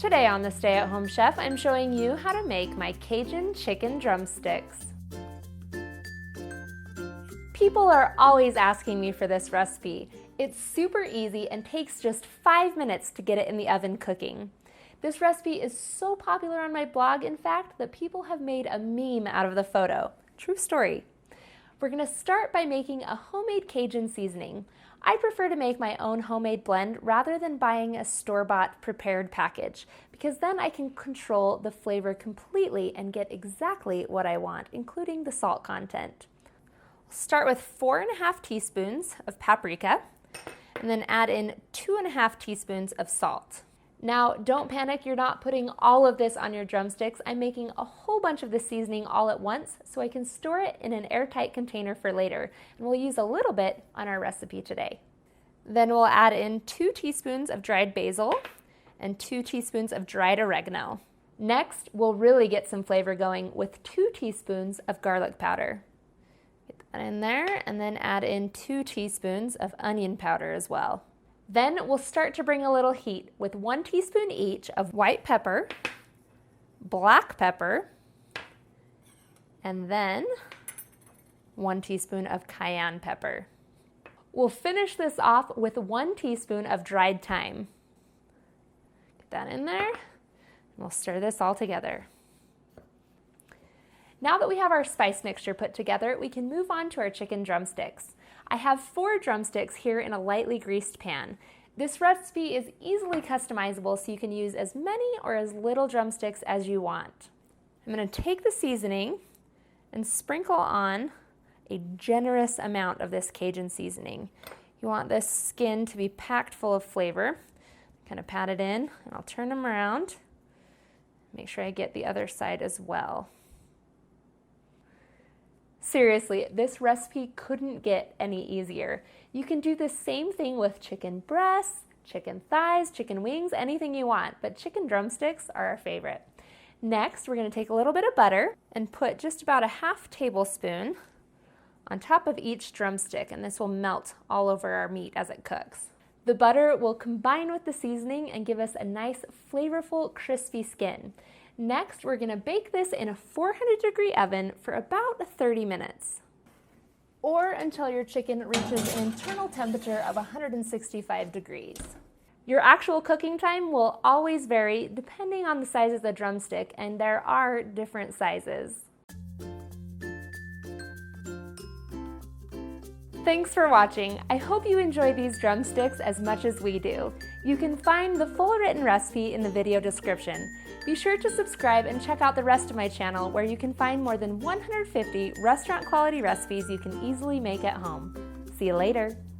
Today on the Stay at Home Chef, I'm showing you how to make my Cajun Chicken Drumsticks. People are always asking me for this recipe. It's super easy and takes just 5 minutes to get it in the oven cooking. This recipe is so popular on my blog, in fact, that people have made a meme out of the photo. True story. We're going to start by making a homemade Cajun seasoning. I prefer to make my own homemade blend rather than buying a store-bought prepared package, because then I can control the flavor completely and get exactly what I want, including the salt content. I'll start with 4.5 teaspoons of paprika, and then add in 2.5 teaspoons of salt. Now, don't panic, you're not putting all of this on your drumsticks. I'm making a whole bunch of the seasoning all at once so I can store it in an airtight container for later, and we'll use a little bit on our recipe today. Then we'll add in 2 teaspoons of dried basil and 2 teaspoons of dried oregano. Next, we'll really get some flavor going with 2 teaspoons of garlic powder. Get that in there, and then add in 2 teaspoons of onion powder as well. Then we'll start to bring a little heat with 1 teaspoon each of white pepper, black pepper, and then 1 teaspoon of cayenne pepper. We'll finish this off with 1 teaspoon of dried thyme. Get that in there, and we'll stir this all together. Now that we have our spice mixture put together, we can move on to our chicken drumsticks. I have 4 drumsticks here in a lightly greased pan. This recipe is easily customizable, so you can use as many or as little drumsticks as you want. I'm going to take the seasoning and sprinkle on a generous amount of this Cajun seasoning. You want this skin to be packed full of flavor. Kind of pat it in, and I'll turn them around. Make sure I get the other side as well. Seriously, this recipe couldn't get any easier. You can do the same thing with chicken breasts, chicken thighs, chicken wings, anything you want, but chicken drumsticks are our favorite. Next, we're going to take a little bit of butter and put just about a half tablespoon on top of each drumstick, and this will melt all over our meat as it cooks. The butter will combine with the seasoning and give us a nice, flavorful, crispy skin. Next, we're going to bake this in a 400-degree oven for about 30 minutes, or until your chicken reaches an internal temperature of 165 degrees. Your actual cooking time will always vary depending on the size of the drumstick, and there are different sizes. Thanks for watching. I hope you enjoy these drumsticks as much as we do. You can find the full written recipe in the video description. Be sure to subscribe and check out the rest of my channel, where you can find more than 150 restaurant quality recipes you can easily make at home. See you later.